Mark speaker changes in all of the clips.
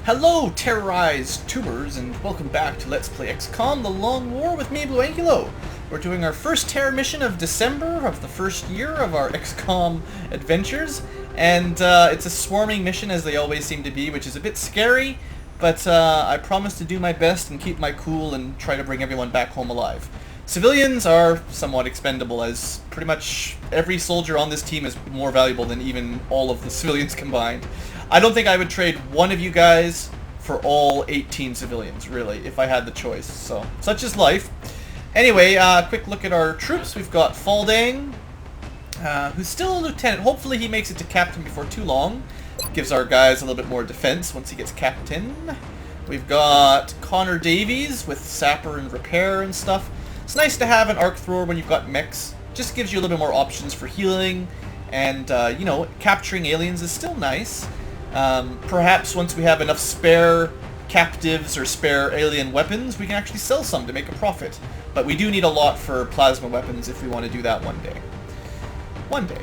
Speaker 1: Hello, terrorized tubers, and welcome back to Let's Play XCOM, The Long War with me, BlueAnkylo. We're doing our first terror mission of December of the first year of our XCOM adventures, and it's a swarming mission as they always seem to be, which is a bit scary, but I promise to do my best and keep my cool and try to bring everyone back home alive. Civilians are somewhat expendable, as pretty much every soldier on this team is more valuable than even all of the civilians combined. I don't think I would trade one of you guys for all 18 civilians, really, if I had the choice. So, such is life. Anyway, quick look at our troops. We've got Faldang, who's still a lieutenant. Hopefully he makes it to captain before too long. Gives our guys a little bit more defense once he gets captain. We've got Connor Davies with sapper and repair and stuff. It's nice to have an arc thrower when you've got mechs. Just gives you a little bit more options for healing, and, you know, capturing aliens is still nice. Perhaps once we have enough spare captives or spare alien weapons, we can actually sell some to make a profit. But we do need a lot for plasma weapons if we want to do that one day. One day.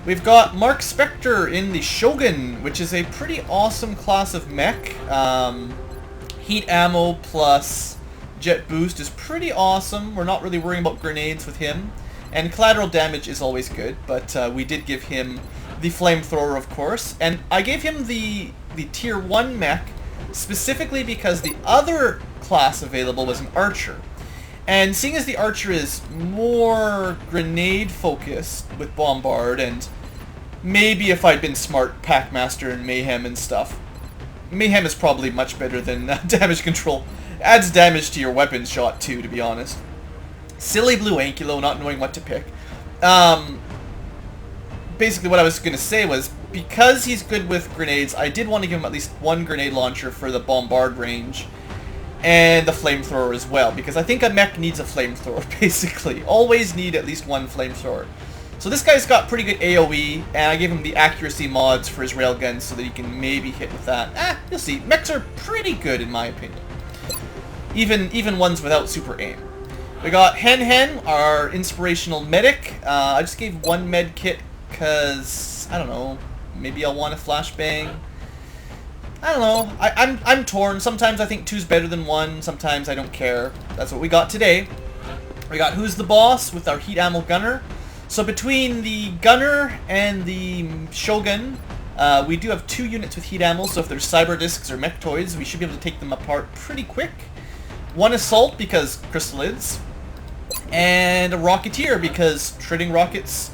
Speaker 1: We've got Mark Spector in the Shogun, which is a pretty awesome class of mech. Heat ammo plus jet boost is pretty awesome. We're not really worrying about grenades with him. And collateral damage is always good, but we did give him the flamethrower, of course. And I gave him the tier 1 mech specifically because the other class available was an archer. And seeing as the archer is more grenade focused with bombard, and maybe if I'd been smart, packmaster and mayhem and stuff, mayhem is probably much better than damage control. Adds damage to your weapon shot too, to be honest. Silly BlueAnkylo not knowing what to pick. Basically what I was going to say was, because he's good with grenades, I did want to give him at least one grenade launcher for the bombard range, and the flamethrower as well, because I think a mech needs a flamethrower, basically. Always need at least one flamethrower. So this guy's got pretty good AoE, and I gave him the accuracy mods for his railguns so that he can maybe hit with that. You'll see. Mechs are pretty good in my opinion. Even ones without super aim. We got Hen, our inspirational medic. I just gave one med kit because, I don't know, maybe I'll want a flashbang. I don't know. I'm torn. Sometimes I think two's better than one. Sometimes I don't care. That's what we got today. We got Who's the Boss with our heat ammo gunner. So between the gunner and the Shogun, we do have 2 units with heat ammo, so if there's cyber discs or mech toys, we should be able to take them apart pretty quick. One assault because chrysalids, and a rocketeer because shredding rockets.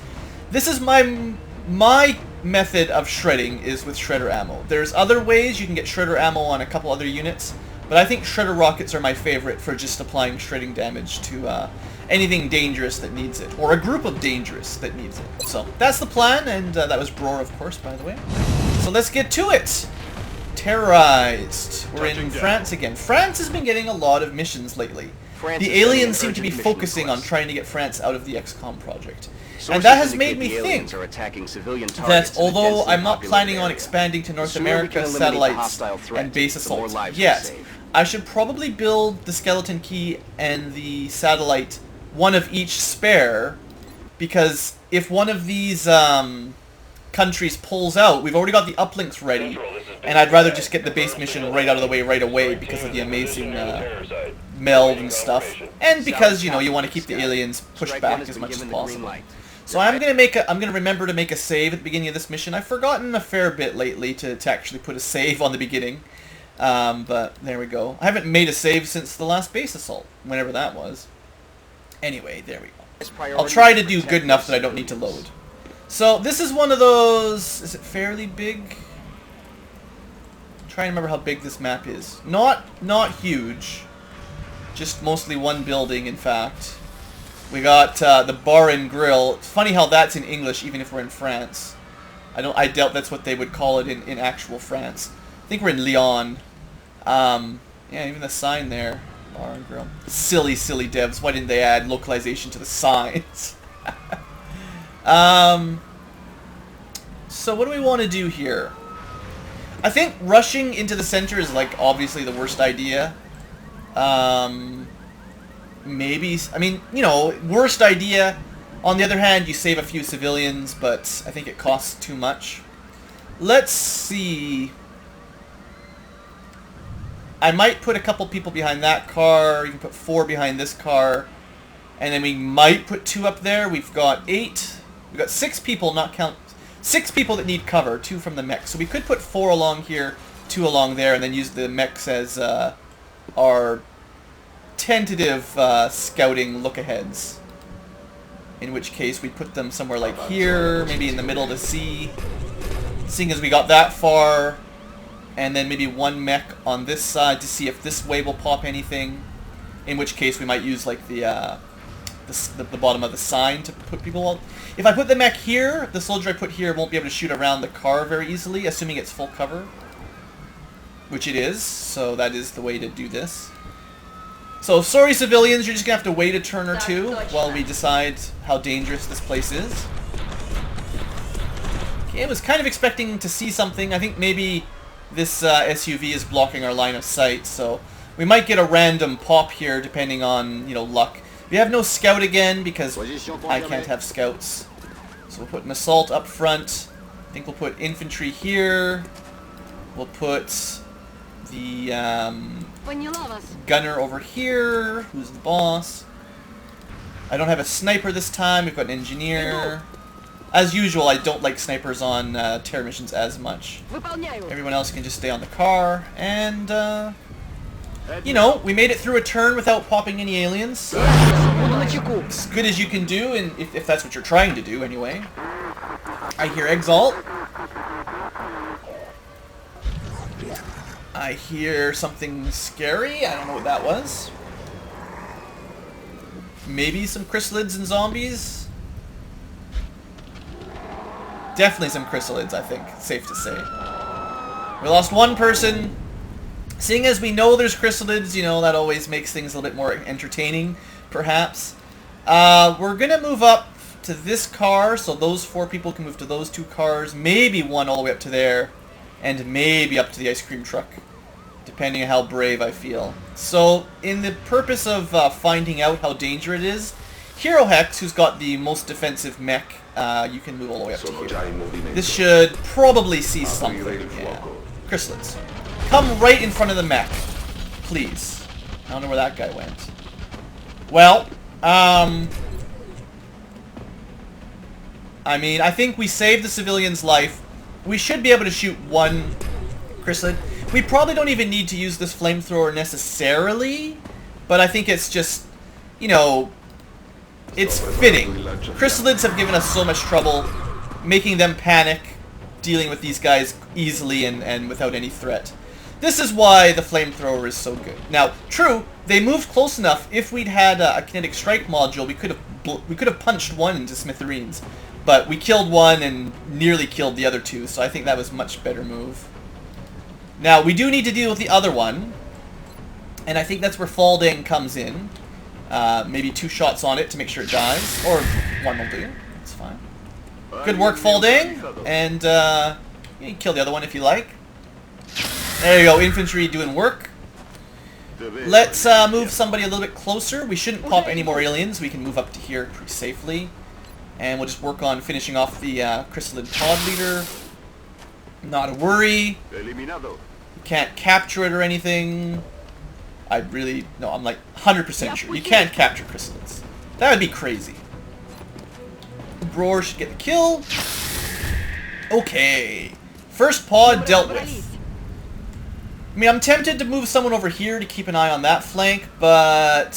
Speaker 1: This is my method of shredding is with shredder ammo. There's other ways you can get shredder ammo on a couple other units, but I think shredder rockets are my favorite for just applying shredding damage to anything dangerous that needs it, or a group of dangerous that needs it. So that's the plan, and that was Bror, of course, by the way. So let's get to it. Terrorized. We're in France again. France has been getting a lot of missions lately. The aliens seem to be focusing on trying to get France out of the XCOM project. And that has made me think that although I'm not planning on expanding to North America satellites and base assaults yet, I should probably build the skeleton key and the satellite, one of each spare, because if one of these countries pulls out, we've already got the uplinks ready, and I'd rather just get the base mission right out of the way right away because of the amazing meld and stuff, and because, you know, you want to keep the aliens pushed back as much as possible. So I'm gonna remember to make a save at the beginning of this mission. I've forgotten a fair bit lately to actually put a save on the beginning, but there we go. I haven't made a save since the last base assault, whenever that was. Anyway, there we go. I'll try to do good enough that I don't need to load. So this is one of those. Is it fairly big? I'm trying to remember how big this map is. Not huge. Just mostly one building, in fact. We got the bar and grill. It's funny how that's in English, even if we're in France. I doubt that's what they would call it in actual France. I think we're in Lyon. Yeah, even the sign there. Bar and grill. Silly devs. Why didn't they add localization to the signs? So what do we want to do here? I think rushing into the center is, like, obviously the worst idea. Maybe, I mean, you know, worst idea. On the other hand, you save a few civilians, but I think it costs too much. Let's see. I might put a couple people behind that car. You can put 4 behind this car. And then we might put 2 up there. We've got 8. We've got 6 people, not count... 6 people that need cover, 2 from the mech. So we could put 4 along here, 2 along there, and then use the mechs as our tentative scouting look-aheads. In which case we put them somewhere like here, maybe in the middle to see. Seeing as we got that far, and then maybe 1 mech on this side to see if this way will pop anything. In which case we might use like the bottom of the sign to put people on. If I put the mech here, the soldier I put here won't be able to shoot around the car very easily, assuming it's full cover. Which it is, so that is the way to do this. So, sorry civilians, you're just going to have to wait a turn or 2 while we decide how dangerous this place is. Okay, I was kind of expecting to see something. I think maybe this SUV is blocking our line of sight, so we might get a random pop here depending on, you know, luck. We have no scout again because I can't have scouts. So we'll put an assault up front. I think we'll put infantry here. We'll put the gunner over here, who's the boss. I don't have a sniper this time. We've got an engineer. As usual, I don't like snipers on terror missions as much. Everyone else can just stay on the car. And, you know, we made it through a turn without popping any aliens. As good as you can do, and if that's what you're trying to do, anyway. I hear Exalt. I hear something scary. I don't know what that was. Maybe some chrysalids and zombies? Definitely some chrysalids, I think. Safe to say. We lost 1 person. Seeing as we know there's chrysalids, you know, that always makes things a little bit more entertaining, perhaps. We're going to move up to this car, so those 4 people can move to those 2 cars. Maybe 1 all the way up to there, and maybe up to the ice cream truck, depending on how brave I feel. So, in the purpose of finding out how dangerous it is, Hero Hex, who's got the most defensive mech, you can move all the way up to here. This should probably see something. Yeah. Chrysalids. Come right in front of the mech, please. I don't know where that guy went. Well, I mean, I think we saved the civilian's life. We should be able to shoot 1 chrysalid. We probably don't even need to use this flamethrower necessarily, but I think it's just, you know, it's fitting. Chrysalids have given us so much trouble, making them panic, dealing with these guys easily and without any threat. This is why the flamethrower is so good. Now, true, they moved close enough. If we'd had a kinetic strike module, we could have punched 1 into smithereens. But we killed 1 and nearly killed the other 2, so I think that was a much better move. Now, we do need to deal with the other one, and I think that's where Falding comes in. Maybe 2 shots on it to make sure it dies, or 1 will do. That's fine. Good work, Falding, and you can kill the other one if you like. There you go, infantry doing work. Let's move somebody a little bit closer. We shouldn't pop any more aliens. We can move up to here pretty safely. And we'll just work on finishing off the chrysalid pod leader. Not a worry. You can't capture it or anything. I'm like 100% sure. You can't capture chrysalids. That would be crazy. Bror should get the kill. Okay. First pod dealt with. I mean, I'm tempted to move someone over here to keep an eye on that flank, but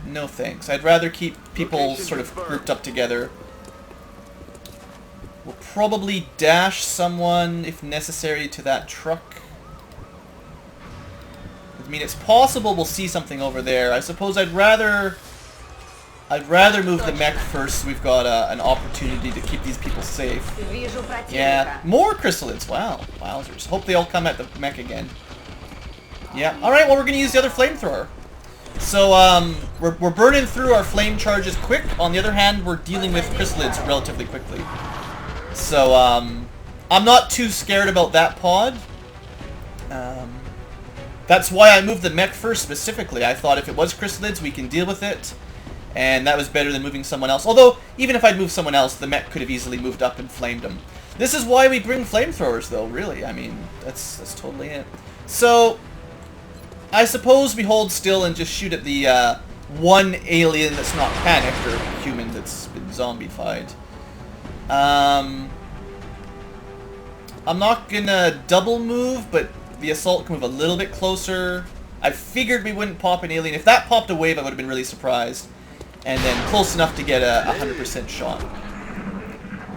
Speaker 1: no thanks. I'd rather keep people sort of grouped up together. We'll probably dash someone, if necessary, to that truck. I mean, it's possible we'll see something over there. I suppose I'd rather move the mech first so we've got an opportunity to keep these people safe. Yeah, more chrysalids. Wow, wowzers. Hope they all come at the mech again. Yeah, alright, well we're going to use the other flamethrower. So, we're burning through our flame charges quick. On the other hand, we're dealing with chrysalids relatively quickly. So, I'm not too scared about that pod. That's why I moved the mech first specifically. I thought if it was chrysalids, we can deal with it. And that was better than moving someone else. Although, even if I'd moved someone else, the mech could have easily moved up and flamed them. This is why we bring flamethrowers, though, really. I mean, that's totally it. So, I suppose we hold still and just shoot at the one alien that's not panicked, or human that's been zombified. I'm not gonna double move, but the assault can move a little bit closer. I figured we wouldn't pop an alien. If that popped a wave, I would have been really surprised. And then close enough to get a 100% shot.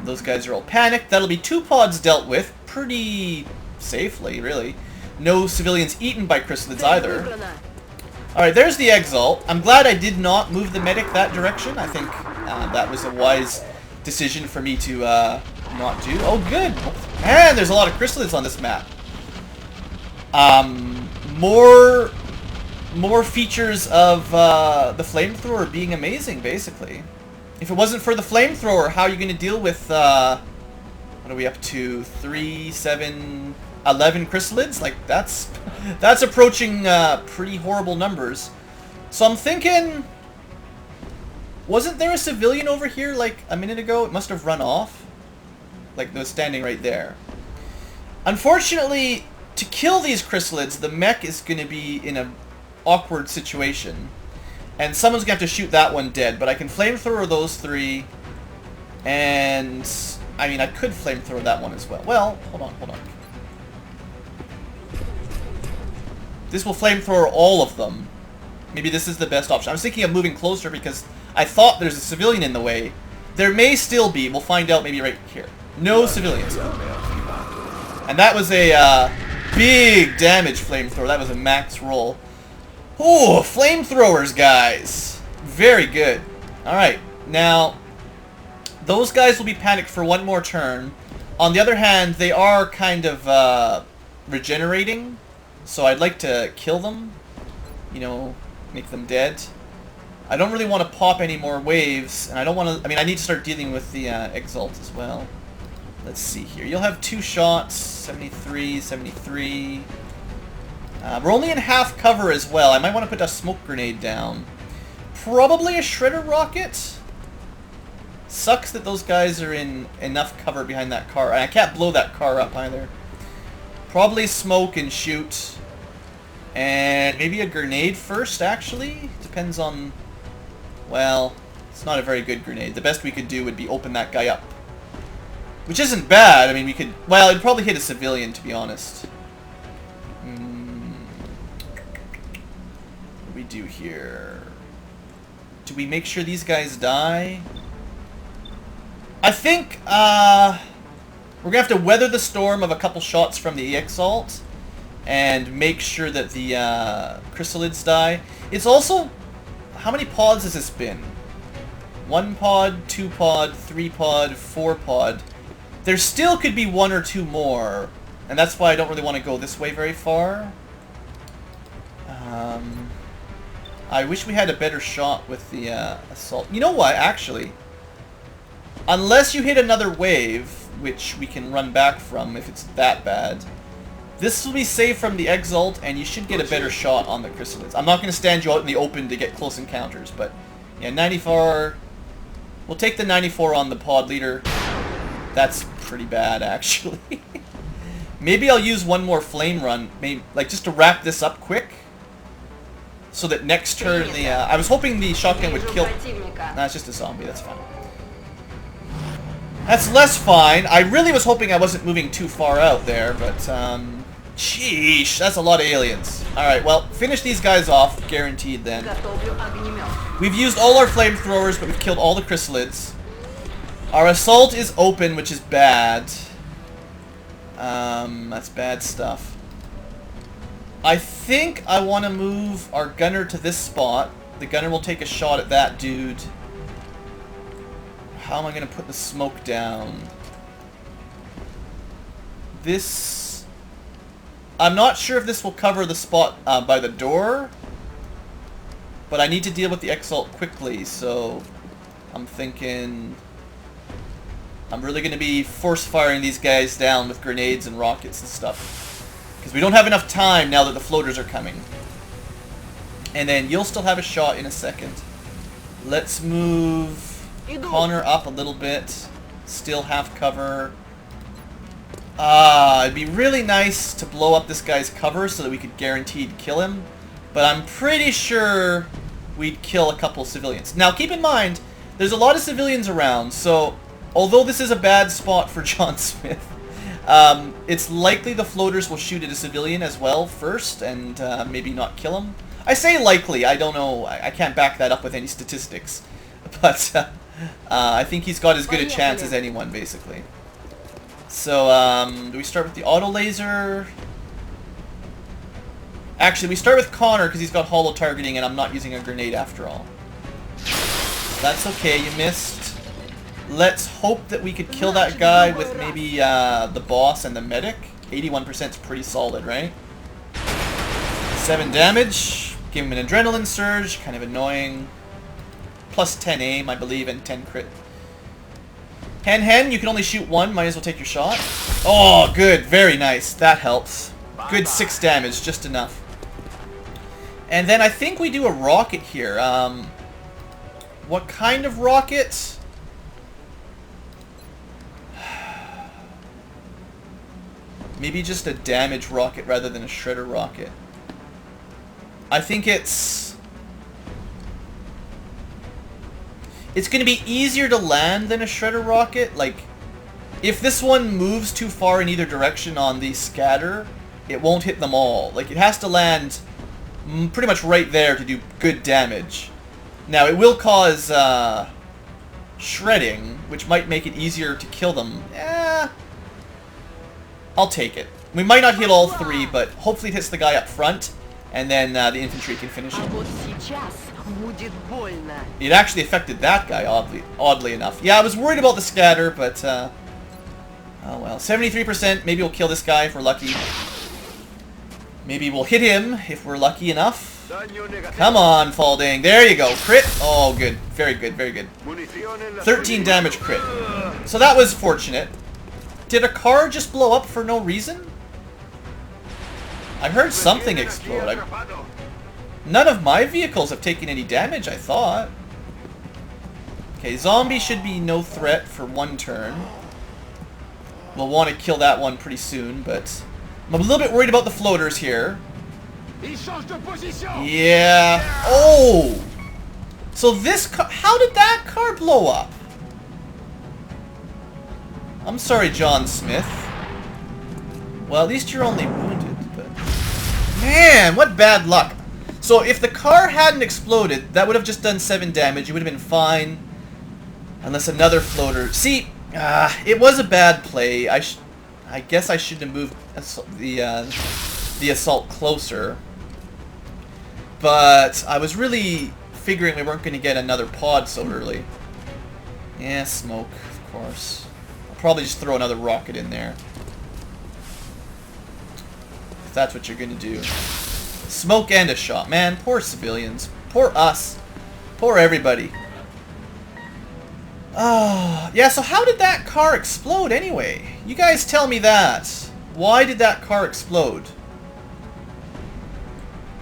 Speaker 1: Those guys are all panicked. That'll be 2 pods dealt with pretty safely, really. No civilians eaten by chrysalids either. Alright, there's the Exalt. I'm glad I did not move the medic that direction. I think that was a wise decision for me to not do. Oh, good. Man, there's a lot of chrysalids on this map. More features of the flamethrower being amazing, basically. If it wasn't for the flamethrower, how are you going to deal with, what are we up to? 3, 7, 11 chrysalids? Like, that's approaching pretty horrible numbers. So I'm thinking, wasn't there a civilian over here like a minute ago? It must have run off. Like, it was standing right there. Unfortunately, to kill these chrysalids, the mech is going to be in an awkward situation. And someone's going to have to shoot that one dead. But I can flamethrower those 3. And, I mean, I could flamethrower that one as well. Well, hold on. This will flamethrower all of them. Maybe this is the best option. I was thinking of moving closer because I thought there's a civilian in the way. There may still be. We'll find out maybe right here. No civilians. And that was a big damage flamethrower. That was a max roll. Ooh, flamethrowers, guys. Very good. Alright, now, those guys will be panicked for one more turn. On the other hand, they are kind of regenerating. So I'd like to kill them. You know, make them dead. I don't really want to pop any more waves. And I don't want to... I mean, I need to start dealing with the Exalt as well. Let's see here. You'll have 2 shots. 73, 73... we're only in half cover as well. I might want to put a smoke grenade down. Probably a shredder rocket. Sucks that those guys are in enough cover behind that car. And I can't blow that car up either. Probably smoke and shoot. And maybe a grenade first, actually. Depends on... Well, it's not a very good grenade. The best we could do would be open that guy up. Which isn't bad. I mean, we could... Well, it'd probably hit a civilian, to be honest. Do here? Do we make sure these guys die? I think we're gonna have to weather the storm of a couple shots from the Exalt and make sure that the chrysalids die. It's also, how many pods has this been? 1 pod, 2 pod, 3 pod, 4 pod. There still could be 1 or 2 more, and that's why I don't really want to go this way very far. I wish we had a better shot with the assault. You know what, actually? Unless you hit another wave, which we can run back from if it's that bad, this will be safe from the Exalt, and you should get a better shot on the chrysalids. I'm not going to stand you out in the open to get close encounters, but yeah, 94... We'll take the 94 on the pod leader. That's pretty bad, actually. Maybe I'll use one more flame run, maybe, like just to wrap this up quick. So that next turn, the I was hoping the shotgun would kill... Nah, it's just a zombie, that's fine. That's less fine. I really was hoping I wasn't moving too far out there, but, sheesh, that's a lot of aliens. Alright, well, finish these guys off, guaranteed then. We've used all our flamethrowers, but we've killed all the chrysalids. Our assault is open, which is bad. That's bad stuff. I think I want to move our gunner to this spot. The gunner will take a shot at that dude. How am I going to put the smoke down? This... I'm not sure if this will cover the spot by the door. But I need to deal with the Exalt quickly, so... I'm thinking... I'm really going to be force firing these guys down with grenades and rockets and stuff. Because we don't have enough time now that the floaters are coming. And then you'll still have a shot in a second. Let's move Connor up a little bit. Still half cover. It'd be really nice to blow up this guy's cover so that we could guaranteed kill him. But I'm pretty sure we'd kill a couple civilians. Now, keep in mind, there's a lot of civilians around, so although this is a bad spot for John Smith, it's likely the floaters will shoot at a civilian as well first, and maybe not kill him. I say likely, I don't know, I can't back that up with any statistics. But I think he's got as good a chance as anyone, basically. So, do we start with the auto laser? Actually, we start with Connor because he's got hollow targeting and I'm not using a grenade after all. That's okay, you missed. Let's hope that we could kill that guy with maybe the boss and the medic. 81% is pretty solid, right? 7 damage. Give him an adrenaline surge, kind of annoying. Plus 10 aim, I believe, and 10 crit. Hen, you can only shoot 1, might as well take your shot. Oh, good, very nice, that helps. Good 6 damage, just enough. And then I think we do a rocket here. What kind of rocket? Maybe just a damage rocket rather than a shredder rocket. I think it's going to be easier to land than a shredder rocket. Like, if this one moves too far in either direction on the scatter, it won't hit them all. Like, it has to land pretty much right there to do good damage. Now, it will cause shredding, which might make it easier to kill them. I'll take it. We might not hit all 3, but hopefully it hits the guy up front, and then the infantry can finish him. It actually affected that guy, oddly enough. Yeah, I was worried about the scatter, but oh well. 73%, maybe we'll kill this guy if we're lucky. Maybe we'll hit him if we're lucky enough. Come on, Falding. There you go. Crit. Oh, good. Very good, very good. 13 damage crit. So that was fortunate. Did a car just blow up for no reason? I heard something explode. None of my vehicles have taken any damage, I thought. Okay, zombie should be no threat for 1 turn. We'll want to kill that one pretty soon, but I'm a little bit worried about the floaters here. Yeah. Oh! So this car... How did that car blow up? I'm sorry, John Smith. Well, at least you're only wounded, but... Man, what bad luck. So if the car hadn't exploded, that would have just done 7 damage. You would have been fine. Unless another floater... See, it was a bad play. I guess I should have moved the assault closer. But I was really figuring we weren't going to get another pod so early. Yeah, smoke, of course. I'll probably just throw another rocket in there. If that's what you're going to do. Smoke and a shot. Man, poor civilians. Poor us. Poor everybody. Yeah, so how did that car explode anyway? You guys tell me that. Why did that car explode?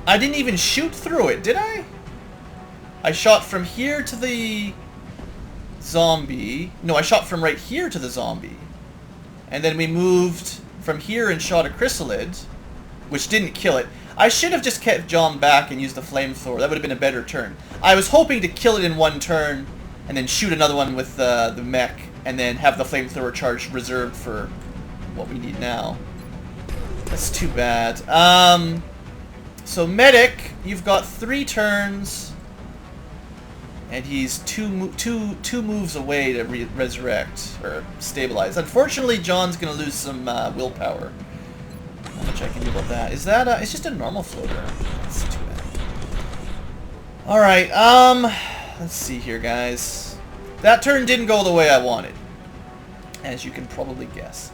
Speaker 1: I didn't even shoot through it, did I? I shot from here to the zombie. No, I shot from right here to the zombie. And then we moved from here and shot a chrysalid, which didn't kill it. I should have just kept John back and used the flamethrower. That would have been a better turn. I was hoping to kill it in 1 turn and then shoot another one with the mech and then have the flamethrower charge reserved for what we need now. That's too bad. So medic, you've got 3 turns and he's two moves away to resurrect or stabilize. Unfortunately, John's gonna lose some willpower. How much I can do about that? Is that it's just a normal floater. That's too bad. Alright, let's see here, guys. That turn didn't go the way I wanted, as you can probably guess.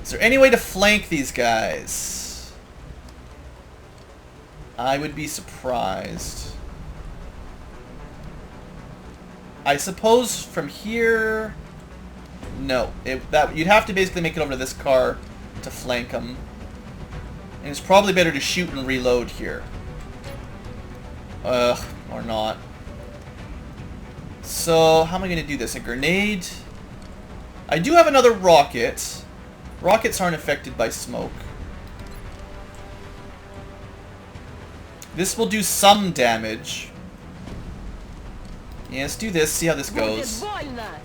Speaker 1: Is there any way to flank these guys? I would be surprised. I suppose from here... No. You'd have to basically make it over to this car to flank them. And it's probably better to shoot and reload here. Or not. So, how am I going to do this? A grenade? I do have another rocket. Rockets aren't affected by smoke. This will do some damage. Yeah, let's do this, see how this goes.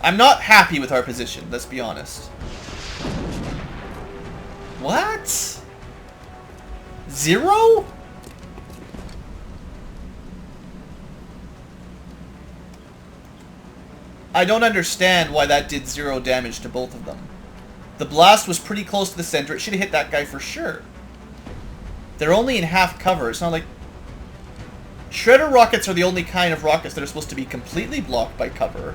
Speaker 1: I'm not happy with our position, let's be honest. What? 0? I don't understand why that did 0 damage to both of them. The blast was pretty close to the center. It should have hit that guy for sure. They're only in half cover. It's not like... Shredder rockets are the only kind of rockets that are supposed to be completely blocked by cover.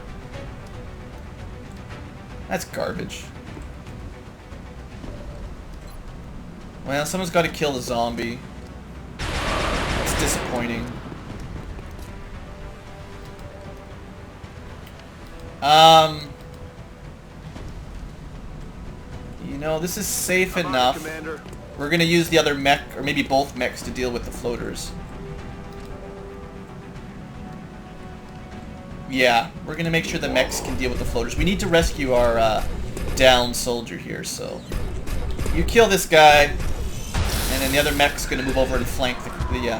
Speaker 1: That's garbage. Well, someone's got to kill the zombie. It's disappointing. You know, this is safe enough. We're gonna use the other mech, or maybe both mechs, to deal with the floaters. Yeah, we're gonna make sure the mechs can deal with the floaters. We need to rescue our down soldier here, so... You kill this guy, and then the other mech's gonna move over and flank the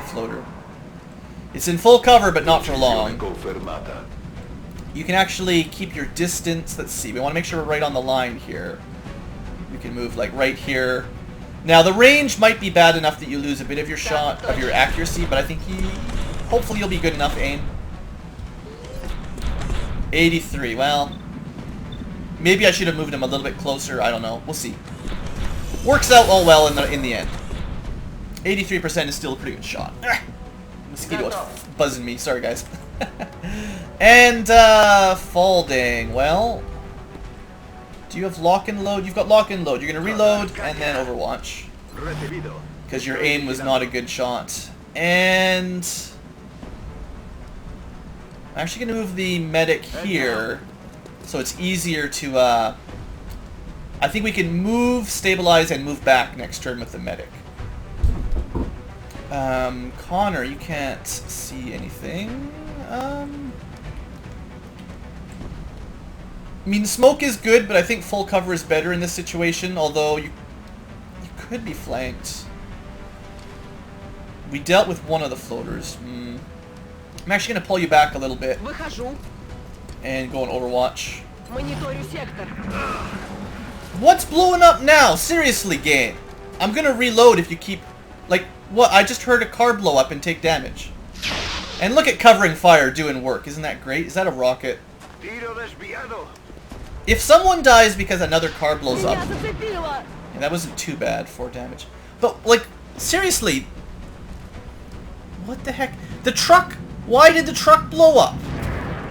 Speaker 1: floater. It's in full cover, but not for long. You can actually keep your distance. Let's see, we want to make sure we're right on the line here. We can move like right here. Now the range might be bad enough that you lose a bit of your shot, of your accuracy, but I think hopefully you'll be good enough aim. 83, well, maybe I should have moved him a little bit closer, I don't know, we'll see. Works out all well in the end. 83% is still a pretty good shot. Mosquito was buzzing me, sorry guys. And, Falding, well, do you have lock and load? You've got lock and load. You're going to reload and then overwatch. Because your aim was not a good shot. And... I'm actually going to move the medic here, so it's easier to, I think we can move, stabilize, and move back next turn with the medic. Connor, you can't see anything. I mean, smoke is good, but I think full cover is better in this situation, although you could be flanked. We dealt with one of the floaters. I'm actually going to pull you back a little bit and go on Overwatch. What's blowing up now? Seriously, game. I'm going to reload if you keep... Like, what? I just heard a car blow up and take damage. And look at covering fire doing work. Isn't that great? Is that a rocket? If someone dies because another car blows up... Yeah, that wasn't too bad, 4 damage. But, like, seriously... What the heck? The truck... Why did the truck blow up?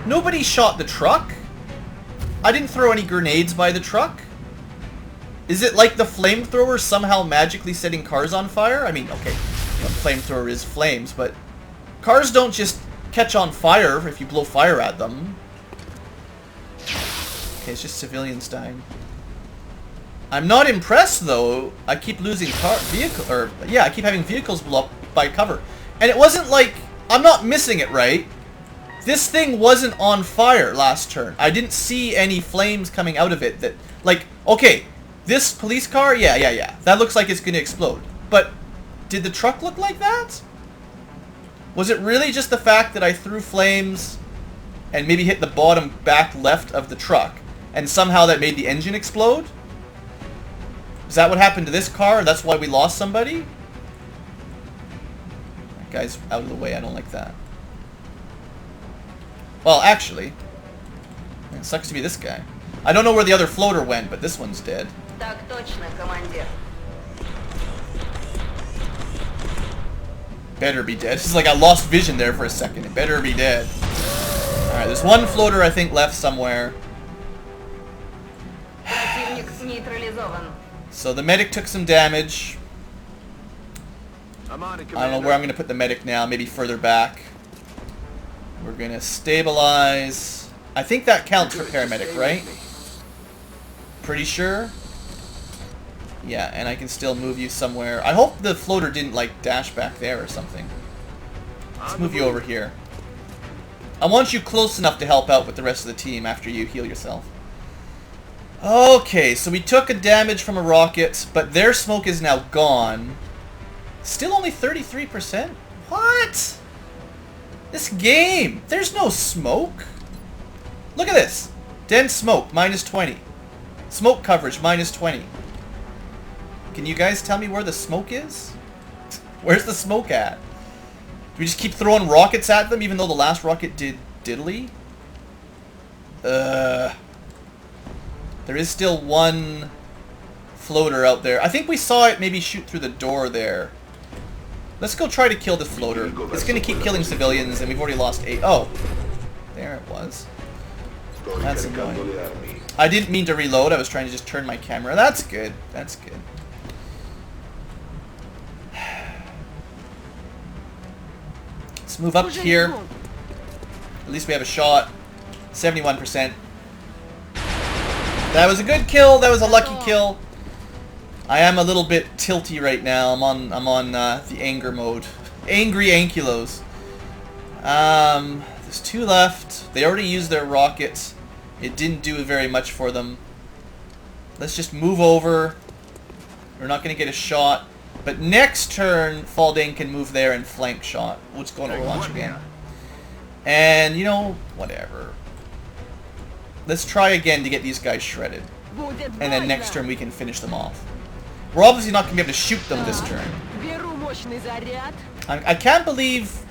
Speaker 1: Nobody shot the truck. I didn't throw any grenades by the truck. Is it like the flamethrower somehow magically setting cars on fire? I mean, okay, you know, flamethrower is flames, but cars don't just catch on fire if you blow fire at them. Okay, it's just civilians dying. I'm not impressed though. I keep losing I keep having vehicles blow up by cover. And it wasn't like, I'm not missing it right. This thing wasn't on fire last turn. I didn't see any flames coming out of it that, like, okay, this police car, yeah. That looks like it's going to explode. But did the truck look like that? Was it really just the fact that I threw flames and maybe hit the bottom back left of the truck and somehow that made the engine explode? Is that what happened to this car? That's why we lost somebody? That guy's out of the way. I don't like that. Well, actually, it sucks to be this guy. I don't know where the other floater went, but this one's dead.
Speaker 2: Так точно, командир.
Speaker 1: Better be dead. It's like I lost vision there for a second. It better be dead. Alright, there's one floater I think left somewhere.
Speaker 2: Противник нейтрализован.
Speaker 1: So the medic took some damage. I don't know where I'm going to put the medic now. Maybe further back. We're going to stabilize. I think that counts for paramedic, right? Pretty sure. Yeah, and I can still move you somewhere. I hope the floater didn't, like, dash back there or something. Let's move you over here. I want you close enough to help out with the rest of the team after you heal yourself. Okay, so we took a damage from a rocket, but their smoke is now gone. Still only 33%? What? This game! There's no smoke! Look at this! Dense smoke, minus 20. Smoke coverage, minus 20. Can you guys tell me where the smoke is? Where's the smoke at? Do we just keep throwing rockets at them even though the last rocket did diddly? There is still one floater out there. I think we saw it maybe shoot through the door there. Let's go try to kill this floater. It's going to keep killing civilians, and we've already lost 8. Oh, there it was. That's annoying. I didn't mean to reload. I was trying to just turn my camera. That's good. That's good. Let's move up here. At least we have a shot. 71%. That was a good kill. That was a lucky kill. I am a little bit tilty right now. I'm on the anger mode. Angry Ankylos. There's 2 left. They already used their rockets. It didn't do very much for them. Let's just move over. We're not going to get a shot. But next turn, Faldane can move there and flank shot. Let's go on Overwatch again. And, you know, whatever. Let's try again to get these guys shredded. And then next turn we can finish them off. We're obviously not going to be able to shoot them this turn. I can't believe...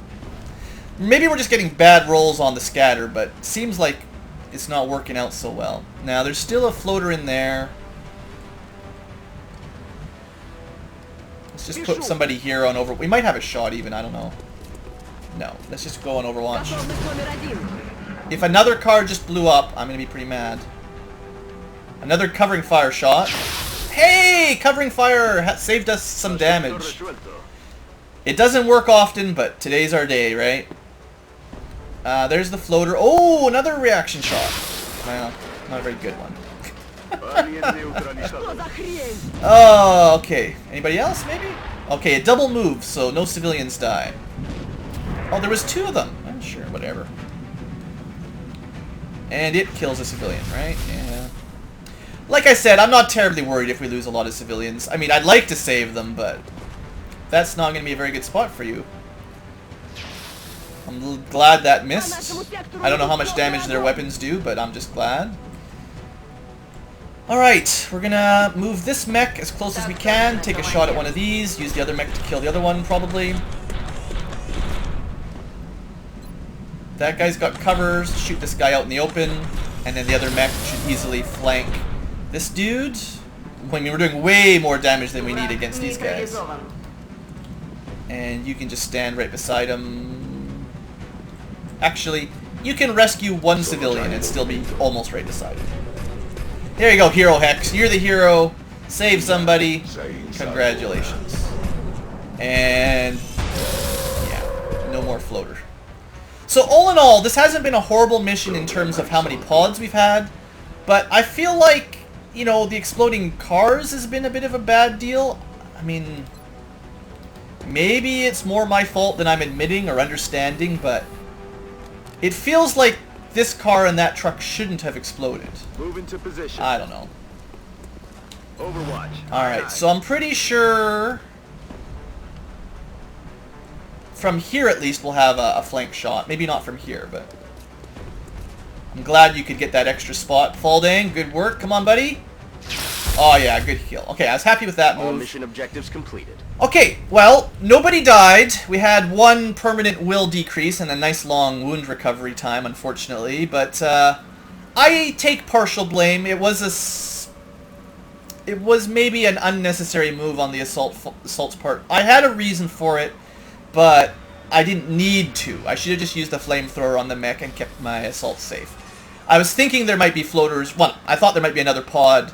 Speaker 1: Maybe we're just getting bad rolls on the scatter, but it seems like it's not working out so well. Now, there's still a floater in there. Let's just put somebody here on Overwatch. We might have a shot even, I don't know. No, let's just go on Overwatch. If another car just blew up, I'm going to be pretty mad. Another covering fire shot. Hey! Covering fire saved us some damage. It doesn't work often, but today's our day, right? There's the floater. Oh, another reaction shot. Well, not a very good one. Oh, okay. Anybody else, maybe? Okay, a double move, so no civilians die. Oh, there was 2 of them. I'm sure, whatever. And it kills a civilian, right? Yeah. Like I said, I'm not terribly worried if we lose a lot of civilians. I mean, I'd like to save them, but that's not going to be a very good spot for you. I'm glad that missed. I don't know how much damage their weapons do, but I'm just glad. Alright, we're going to move this mech as close as we can, take a shot at one of these, use the other mech to kill the other one, probably. That guy's got covers, shoot this guy out in the open, and then the other mech should easily flank this dude. I mean, we're doing way more damage than we need against these guys. And you can just stand right beside him. Actually, you can rescue one civilian and still be almost right beside him. There you go, Hero Hex. You're the hero. Save somebody. Congratulations. And yeah, no more floater. So all in all, this hasn't been a horrible mission in terms of how many pods we've had, but I feel like, you know, the exploding cars has been a bit of a bad deal. I mean, maybe it's more my fault than I'm admitting or understanding, but it feels like this car and that truck shouldn't have exploded.
Speaker 3: Move into position.
Speaker 1: I don't know.
Speaker 3: Overwatch.
Speaker 1: Alright, so I'm pretty sure... From here, at least, we'll have a flank shot. Maybe not from here, but... I'm glad you could get that extra spot. Faldane, good work. Come on, buddy. Oh, yeah, good kill. Okay, I was happy with that move.
Speaker 3: All mission objectives completed.
Speaker 1: Okay, well, nobody died. We had 1 permanent will decrease and a nice long wound recovery time, unfortunately. But I take partial blame. It was maybe an unnecessary move on the Assault's part. I had a reason for it, but I didn't need to. I should have just used the flamethrower on the mech and kept my Assault safe. I was thinking there might be floaters. Well, I thought there might be another pod,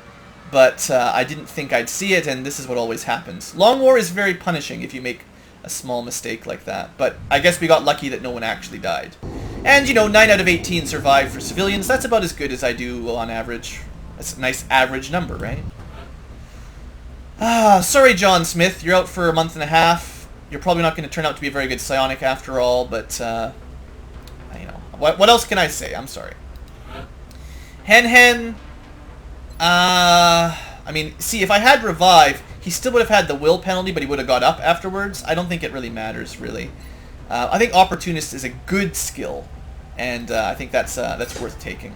Speaker 1: but I didn't think I'd see it, and this is what always happens. Long War is very punishing if you make a small mistake like that, but I guess we got lucky that no one actually died. And, you know, 9 out of 18 survived for civilians. That's about as good as I do on average. That's a nice average number, right? Sorry, John Smith. You're out for a month and a half. You're probably not going to turn out to be a very good psionic after all, but, you know, what else can I say? I'm sorry. Hen, I mean, see, if I had Revive, he still would have had the will penalty, but he would have got up afterwards. I don't think it really matters, really. I think Opportunist is a good skill, and I think that's worth taking.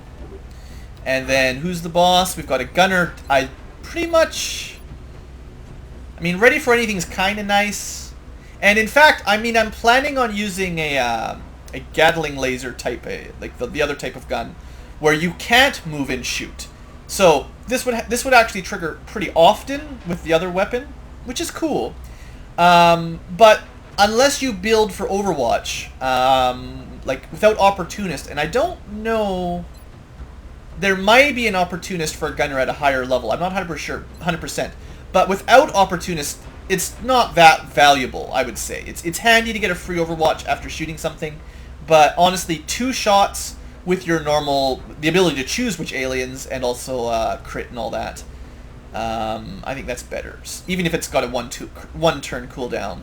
Speaker 1: And then who's the boss? We've got a gunner. I mean, ready for anything's kind of nice. And in fact, I mean, I'm planning on using a Gatling laser type, like the other type of gun, where you can't move and shoot. So this would actually trigger pretty often with the other weapon, which is cool. But unless you build for Overwatch, like without Opportunist, and I don't know, there might be an Opportunist for a gunner at a higher level. I'm not 100%. But without Opportunist, it's not that valuable, I would say. It's handy to get a free Overwatch after shooting something, but honestly, 2 shots with your normal, the ability to choose which aliens, and also crit and all that, I think that's better. Even if it's got a one turn cooldown.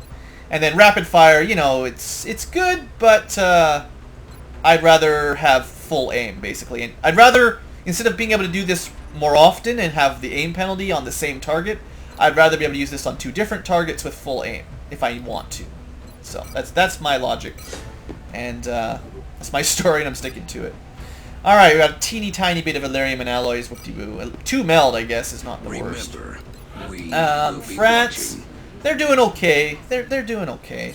Speaker 1: And then rapid fire, you know, it's good, but I'd rather have full aim, basically. And I'd rather, instead of being able to do this more often and have the aim penalty on the same target, I'd rather be able to use this on 2 different targets with full aim, if I want to. So, that's my logic. And, that's my story, and I'm sticking to it. Alright, we got a teeny tiny bit of Illyrium and alloys, whoop-de-boo. 2 meld, I guess, is not the worst. France, they're doing okay. They're doing okay.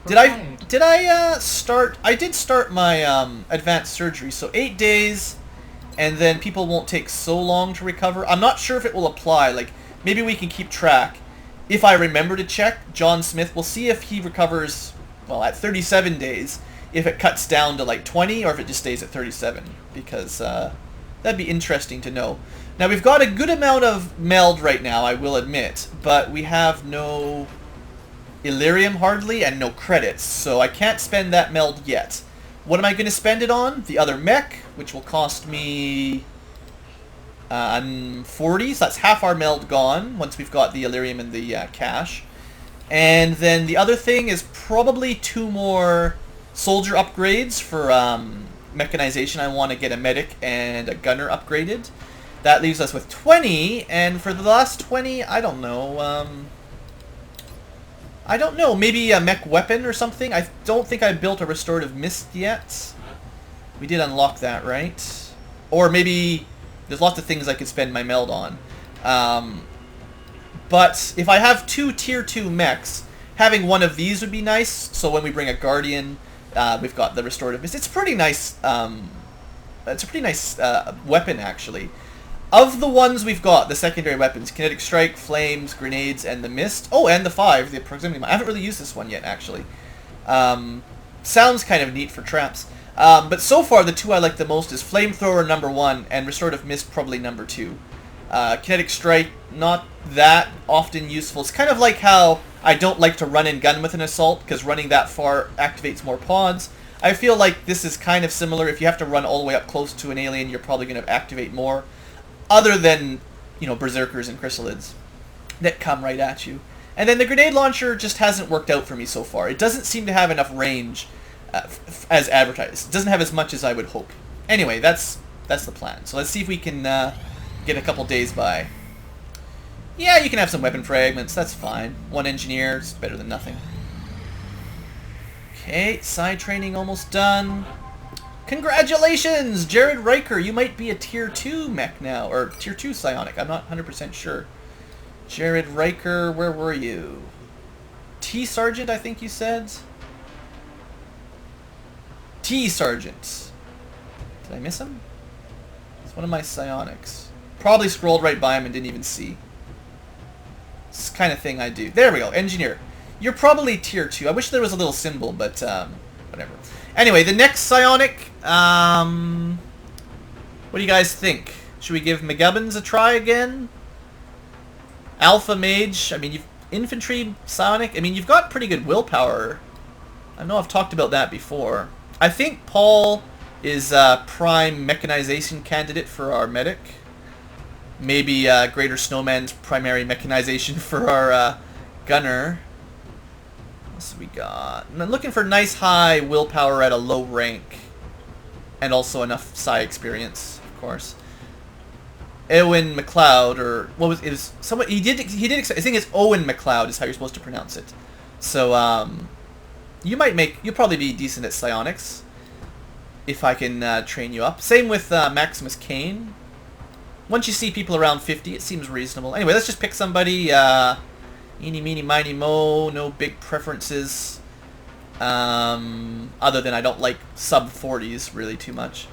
Speaker 1: Did I start... I did start my, advanced surgery, so 8 days, and then people won't take so long to recover. I'm not sure if it will apply, like... Maybe we can keep track. If I remember to check, John Smith, we'll see if he recovers, well, at 37 days, if it cuts down to like 20 or if it just stays at 37, because that'd be interesting to know. Now, we've got a good amount of meld right now, I will admit, but we have no Illyrium hardly and no credits, so I can't spend that meld yet. What am I going to spend it on? The other mech, which will cost me... 40, so that's half our meld gone once we've got the Illyrium and the cash. And then the other thing is probably 2 more soldier upgrades for mechanization. I want to get a medic and a gunner upgraded. That leaves us with 20, and for the last 20, I don't know. Maybe a mech weapon or something. I don't think I built a restorative mist yet. We did unlock that, right? Or maybe... There's lots of things I could spend my meld on. But if I have 2 tier 2 mechs, having one of these would be nice. So when we bring a Guardian, we've got the restorative mist. It's pretty nice. It's a pretty nice weapon, actually. Of the ones we've got, the secondary weapons, Kinetic Strike, Flames, Grenades, and the Mist. Oh, and the 5, the Proximity Mine. I haven't really used this one yet, actually. Sounds kind of neat for traps. But so far, the 2 I like the most is Flamethrower number 1 and Restorative Mist probably number 2. Kinetic Strike, not that often useful. It's kind of like how I don't like to run and gun with an Assault, because running that far activates more pods. I feel like this is kind of similar. If you have to run all the way up close to an alien, you're probably going to activate more. Other than, you know, Berserkers and Chrysalids that come right at you. And then the Grenade Launcher just hasn't worked out for me so far. It doesn't seem to have enough range as advertised. It doesn't have as much as I would hope. Anyway, that's the plan. So let's see if we can get a couple days by. Yeah, you can have some weapon fragments. That's fine. 1 engineer is better than nothing. Okay, side training almost done. Congratulations, Jared Riker. You might be a tier 2 mech now, or tier 2 psionic. I'm not 100% sure. Jared Riker, where were you? T Sergeant, I think you said. T Sergeant. Did I miss him? It's one of my psionics. Probably scrolled right by him and didn't even see. It's the kind of thing I do. There we go, engineer. You're probably tier 2. I wish there was a little symbol, but whatever. Anyway, the next psionic. What do you guys think? Should we give McGubbins a try again? Alpha Mage. I mean, you've infantry psionic. I mean, you've got pretty good willpower. I know I've talked about that before. I think Paul is prime mechanization candidate for our medic. Maybe Greater Snowman's primary mechanization for our gunner. What else we got? I'm looking for nice high willpower at a low rank, and also enough psi experience, of course. Owen McLeod, or what was it? Was someone he did? I think it's Owen McLeod is how you're supposed to pronounce it. So You'll probably be decent at psionics if I can train you up. Same with Maximus Kane. Once you see people around 50, it seems reasonable. Anyway, let's just pick somebody. Eeny, meeny, miny, mo. No big preferences. Other than I don't like sub-40s really too much.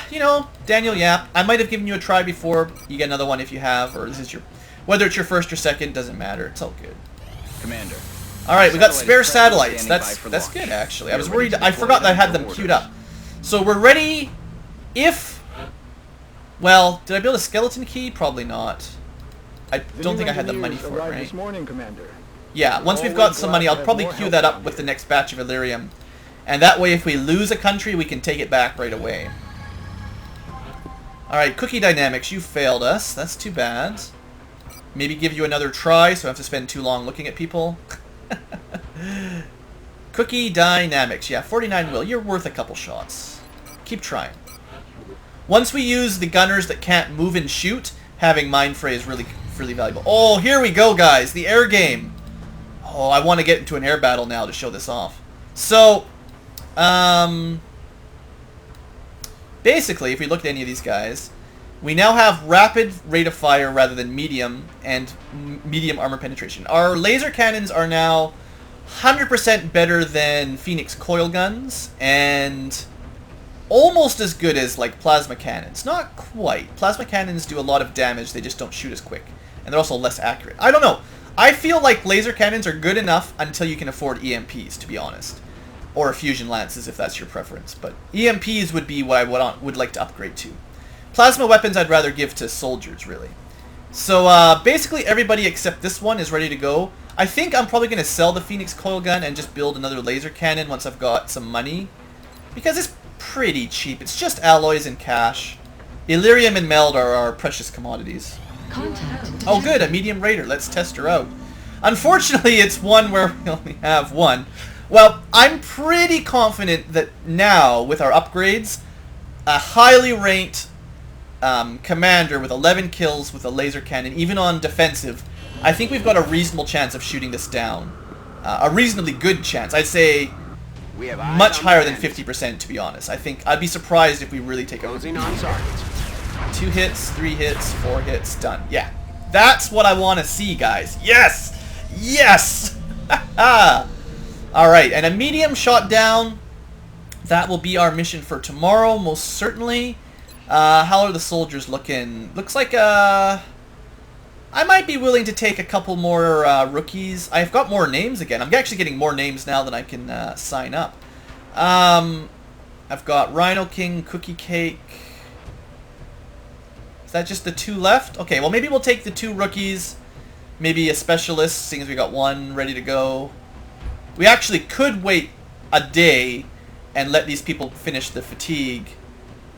Speaker 1: You know, Daniel Yap. I might have given you a try before. You get another one if you have, or this is your... Whether it's your first or second, doesn't matter. It's all good.
Speaker 3: Commander.
Speaker 1: Alright, we got spare satellites. That's good, actually. I was worried... I forgot that I had them queued up. So we're ready if... Well, did I build a skeleton key? Probably not. I don't think I had the money for it, right?
Speaker 4: This morning, Commander.
Speaker 1: Yeah, once we've got some money, I'll probably queue that up with the next batch of Illyrium. And that way, if we lose a country, we can take it back right away. Alright, Cookie Dynamics, you failed us. That's too bad. Maybe give you another try, so I have to spend too long looking at people. Cookie Dynamics, yeah, 49 will. You're worth a couple shots. Keep trying. Once we use the gunners that can't move and shoot, having Mind Fray is really valuable. Oh, here we go, guys. The air game. Oh, I want to get into an air battle now to show this off. So, basically, if we look at any of these guys, we now have rapid rate of fire rather than medium and medium armor penetration. Our laser cannons are now 100% better than Phoenix coil guns and almost as good as like plasma cannons. Not quite. Plasma cannons do a lot of damage, they just don't shoot as quick. And they're also less accurate. I don't know. I feel like laser cannons are good enough until you can afford EMPs, to be honest. Or fusion lances if that's your preference. But EMPs would be what I would like to upgrade to. Plasma weapons I'd rather give to soldiers, really. So basically everybody except this one is ready to go. I think I'm probably going to sell the Phoenix coil gun and just build another laser cannon once I've got some money. Because it's pretty cheap. It's just alloys and cash. Illyrium and meld are our precious commodities. Oh good, a medium raider. Let's test her out. Unfortunately, it's one where we only have one. Well, I'm pretty confident that now, with our upgrades, a highly ranked commander with 11 kills with a laser cannon, even on defensive, I think we've got a reasonable chance of shooting this down. A reasonably good chance. I'd say much higher than 50%, to be honest. I think I'd be surprised if we really take a... 2 hits, 3 hits, 4 hits, done. Yeah. That's what I want to see, guys. Yes! Yes! Alright, and a medium shot down. That will be our mission for tomorrow, most certainly. How are the soldiers looking? Looks like, I might be willing to take a couple more rookies. I've got more names again. I'm actually getting more names now than I can sign up. I've got Rhino King, Cookie Cake. Is that just the 2 left? Okay, well maybe we'll take the 2 rookies. Maybe a specialist, seeing as we got 1 ready to go. We actually could wait a day and let these people finish the fatigue.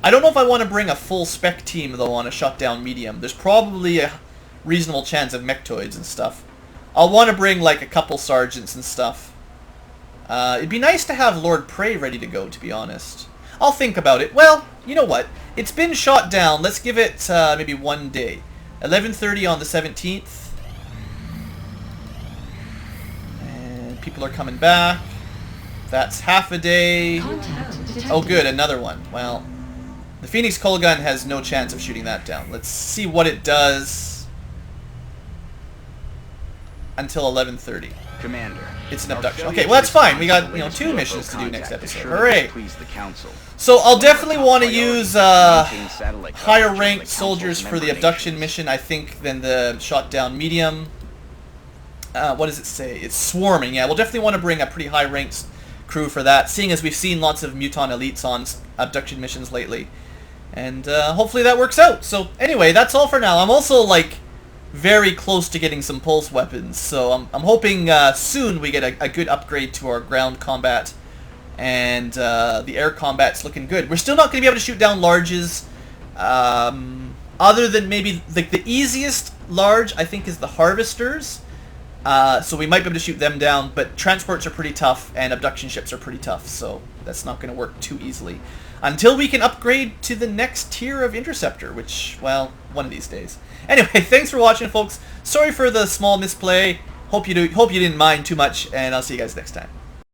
Speaker 1: I don't know if I want to bring a full spec team, though, on a shutdown medium. There's probably a reasonable chance of mechtoids and stuff. I'll want to bring, like, a couple sergeants and stuff. It'd be nice to have Lord Prey ready to go, to be honest. I'll think about it. Well, you know what? It's been shot down. Let's give it maybe 1 day. 11:30 on the 17th. And people are coming back. That's half a day. Oh, good. Another one. Well... The Phoenix coil gun has no chance of shooting that down. Let's see what it does until 11:30.
Speaker 3: Commander.
Speaker 1: It's an abduction. Okay, well that's fine. We got 2 missions to do next episode. Hooray! So I'll definitely want to use higher ranked soldiers for the abduction mission, I think, than the shot down medium. What does it say? It's swarming. Yeah, we'll definitely want to bring a pretty high ranked crew for that, seeing as we've seen lots of Muton elites on abduction missions lately. And hopefully that works out. So anyway, that's all for now. I'm also like very close to getting some pulse weapons, so I'm hoping soon we get a good upgrade to our ground combat, and the air combat's looking good. We're still not going to be able to shoot down larges, other than maybe the easiest large I think is the harvesters. So we might be able to shoot them down, but transports are pretty tough and abduction ships are pretty tough, so that's not going to work too easily. Until we can upgrade to the next tier of interceptor, which, well, one of these days. Anyway, thanks for watching, folks. Sorry for the small misplay. Hope you didn't mind too much, and I'll see you guys next time.